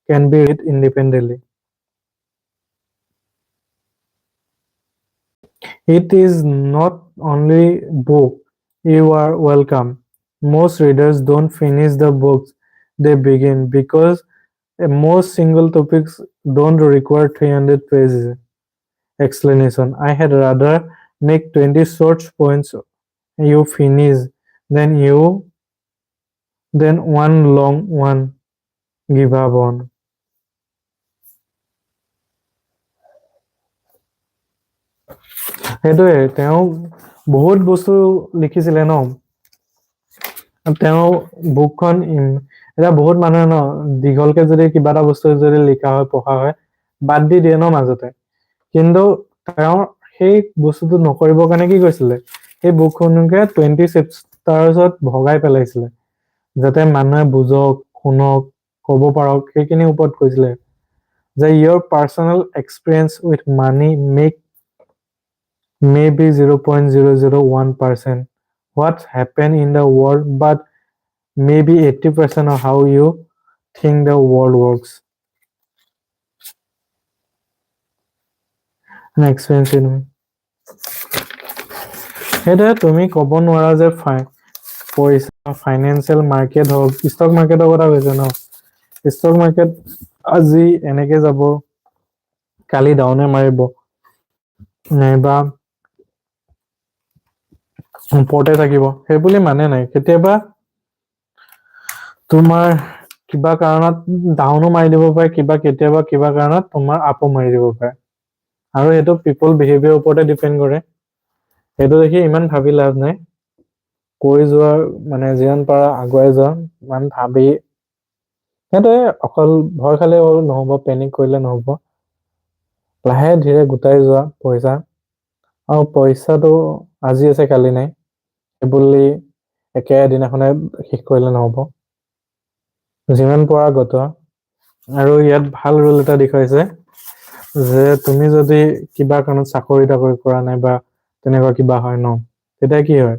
can be read independently. It is not only book. You are welcome. Most readers don't finish the books they begin because most single topics don't require 300 pages explanation. I had rather make 20 short points you finish than one long one give up on. সেইটোৱে তেওঁ বহুত বস্তু লিখিছিলে ন তেওঁ বুকখন এতিয়া বহুত মানুহে ন দীঘলকে যদি কিবা এটা বস্তু যদি লিখা হয় পঢ়া হয় বাদ দি দিয়ে ন মাজতে কিন্তু তেওঁ সেই বস্তুটো নকৰিবৰ কাৰণে কি কৈছিলে সেই বুকখনকে 20 চেপ্টাৰ্ছত ভগাই পেলাইছিলে যাতে মানুহে বুজক শুনক ক'ব পাৰক সেইখিনি ওপৰত কৈছিলে যে your personal experience with money may be 0.001% what happened in the world but maybe 80% of how you think the world works an experience in সেইটোৱে তুমি ক'ব নোৱাৰা যে পইচা ফাইনেন্সিয়েল মাৰ্কেট হওক ষ্টক মাৰ্কেটৰ কথা কৈছে ন ষ্টক মাৰ্কেট আজি এনেকে যাব কালি ডাউনে মাৰিব নাইবা ওপৰতে থাকিব সেইবুলি মানে নাই কেতিয়াবা তোমাৰ কিবা কাৰণত ডাউনো মাৰি দিব পাৰে কেতিয়াবা কিবা কাৰণত তোমাৰ আপো মাৰি দিব পাৰে আৰু সেইটো পিপল বিহেভিয়াৰ ওপৰতে ডিপেণ্ড কৰে সেইটো দেখি ইমান ভাবি লাভ নাই কৰি যোৱা মানে যিমান পাৰা আগুৱাই যোৱা ইমান ভাবি সেইটোৱে অকল ভয় খালে নহ'ব পেনিক কৰিলে নহ'ব লাহে ধীৰে গোটাই যোৱা পইচা আৰু পইচাটো আজি আছে কালি নাই সেইবুলি একেদিনাখনে শেষ কৰিলে নহ'ব যিমান পৰা গটোৱা আৰু ইয়াত ভাল ৰুল এটা দেখুৱাইছে যে তুমি যদি কিবা কাৰণত চাকৰি তাকৰি কৰা নাই বা তেনেকুৱা কিবা হয় ন তেতিয়া কি হয়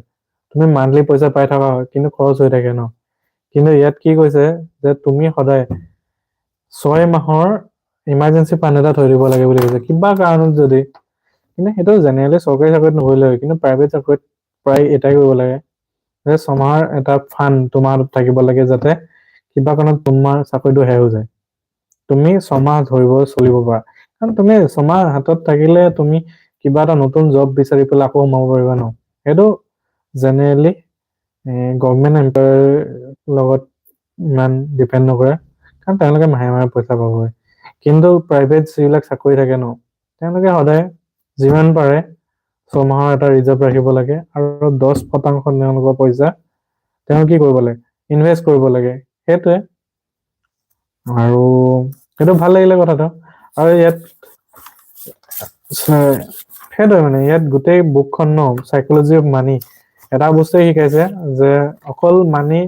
তুমি মান্থলি পইচা পাই থকা হয় কিন্তু খৰচ হৈ থাকে ন কিন্তু ইয়াত কি কৈছে যে তুমি সদায় 6 মাহৰ ইমাৰ্জেঞ্চি ফাণ্ড এটা থৈ দিব লাগে বুলি কৈছে কিবা কাৰণত যদি কিন্তু সেইটো জেনেৰেলি চৰকাৰী চাকৰিত নকৰিলে হয় কিন্তু প্ৰাইভেট চাকৰিত প্ৰায় এটাই কৰিব লাগে যে 6 মাহৰ এটা ফাণ্ড তোমাৰ থাকিব লাগে যাতে কিবা কাৰণত তোমাৰ চাকৰিটো শেষ হৈ যায় তুমি 6 মাহ ধৰিব চলিব পাৰা কাৰণ তুমি 6 মাহ হাতত থাকিলে তুমি কিবা এটা নতুন জব বিচাৰি পেলাই আকৌ সোমাব পাৰিবা ন সেইটো জেনেৰেলি গভৰ্ণমেণ্ট এমপ্লয়ৰ লগত ইমান ডিপেণ্ড নকৰে কাৰণ তেওঁলোকে মাহে মাহে পইচা পাবই কিন্তু প্ৰাইভেট যিবিলাক চাকৰি থাকে ন তেওঁলোকে সদায় যিমান পাৰে 6 মাহৰ এটা ৰিজাৰ্ভ ৰাখিব লাগে আৰু 10% তেওঁলোকৰ পইচা তেওঁ কি কৰিব লাগে? ইনভেষ্ট কৰিব লাগে। সেইটোৱে। আৰু সেইটো ভাল লাগিলে কথাটো। আৰু সেইটোৱে মানে ইয়াত গোটেই বুকখন ন চাইকলজি অফ মানি এটা বস্তুৱে শিকাইছে যে অকল মানি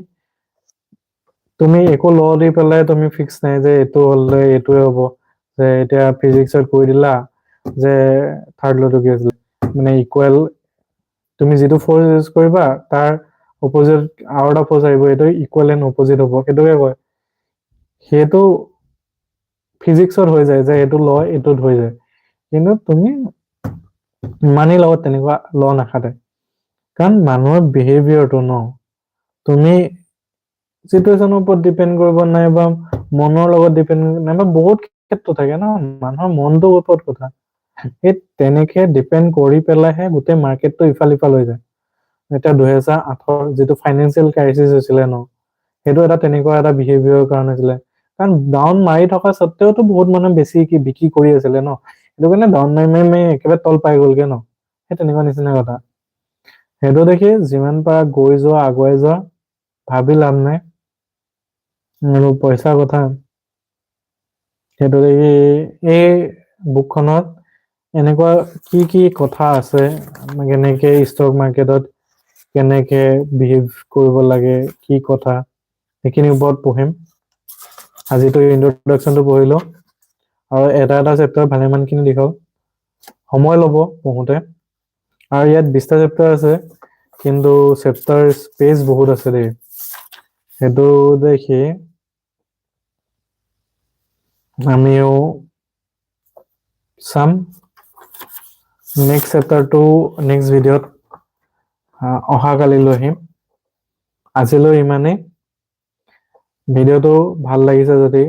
তুমি একো ল দি পেলাই তুমি ফিক্স নাই যে এইটো হলে এইটোৱে হ'ব, যে এতিয়া ফিজিক্সত কৈ দিলা যে থাৰ্ড লটো কি আছিলে মানে ইকুৱেল, তুমি যিটো ফ'ৰ্চ ইউজ কৰিবা তাৰ অপজিট আৰু এটা ফ'ৰ্চ আহিব, এইটো ইকুৱেল এণ্ড অপজিট হ'ব, সেইটোকে কয়। সেইটো ফিজিক্সত হৈ যায় যে এইটো ল এইটোত হৈ যায়, কিন্তু তুমি মানি লগত তেনেকুৱা ল নাখাতে। কাৰণ মানুহৰ বিহেভিয়াৰটো ন তুমি চিটুৱেশ্যনৰ ওপৰত ডিপেণ্ড কৰিব, নাইবা মনৰ লগত ডিপেণ্ড, নাইবা বহুত ক্ষেত্ৰত থাকে ন, মানুহৰ মনটোৰ ওপৰত কথা। সেই তেনেকে ডিপেণ্ড কৰি পেলাইহে গোটেই মাৰ্কেটটো ইফাল সিফাল হৈ যায়। এতিয়া 2008 যিটো ফাইনেন্সিয়েল ক্ৰাইচিছ হৈছিলে ন, সেইটো এটা তেনেকুৱা এটা বিহেভিয়ৰ কাৰণ হৈছিলে। কাৰণ ডাউন মাৰি থকা স্বত্বেওতো বহুত মানুহে বেছি বিক্ৰী কৰি আছিলে ন, সেইটো কাৰণে ডাউন মাৰি একেবাৰে তল পাই গ'লগে ন, সেই তেনেকুৱা নিচিনা কথা। সেইটো দেখি যিমান পাৰা গৈ যোৱা, আগুৱাই যোৱা, ভাবি লাভ নাই। আৰু পইচাৰ কথা, সেইটো দেখি এই বুকখনত এনেকুৱা কি কি কথা আছে, কেনেকে ষ্টক মাৰ্কেটত কেনেকে বিহেভ কৰিব লাগে, কি কথা, সেইখিনিৰ ওপৰত পঢ়িম। আজিতো ইন্ট্ৰডাকচনটো পঢ়িলো, আৰু এটা এটা চেপ্টাৰ ভালেমানখিনি দীঘল, সময় ল'ব পঢ়োতে। আৰু ইয়াত 20টা চেপ্টাৰ আছে, কিন্তু চেপ্টাৰ পেজ বহুত আছে দেই। সেইটো দেখি আমিও চাম নেক্সট চেপ্টাৰটো নেক্সট ভিডিঅ'ত, অহাকালিলৈ আহিম। আজিলৈ ইমানেই। ভিডিঅ'টো ভাল লাগিছে যদি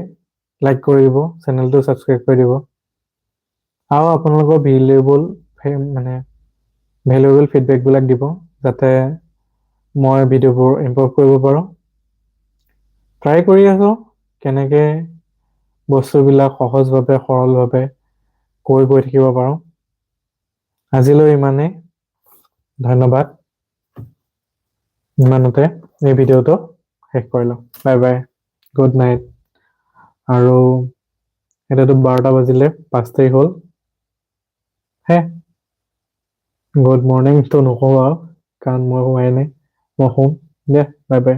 লাইক কৰি দিব, চেনেলটো ছাবস্ক্ৰাইব কৰি দিব, আৰু আপোনালোকৰ ভেলুৱেবল ফিডবেকবিলাক দিব, যাতে মই ভিডিঅ'বোৰ ইম্প্ৰুভ কৰিব পাৰোঁ। ট্ৰাই কৰি আছোঁ কেনেকে বস্তুবিলাক সহজভাৱে সৰলভাৱে কৈ গৈ থাকিব পাৰোঁ। আজিলৈ ইমানেই, ধন্যবাদ। ইমানতে এই ভিডিঅ'টো শেষ কৰিলোঁ। Bye bye, good night. আৰু এতিয়াতো 12টা বাজিলে, 5 তাৰিখ হ'ল। হে, গুড মৰ্ণিংটো নকওঁ আৰু, কাৰণ মই হোৱাই নাই। মই শুম, দিয়া বাই বাই।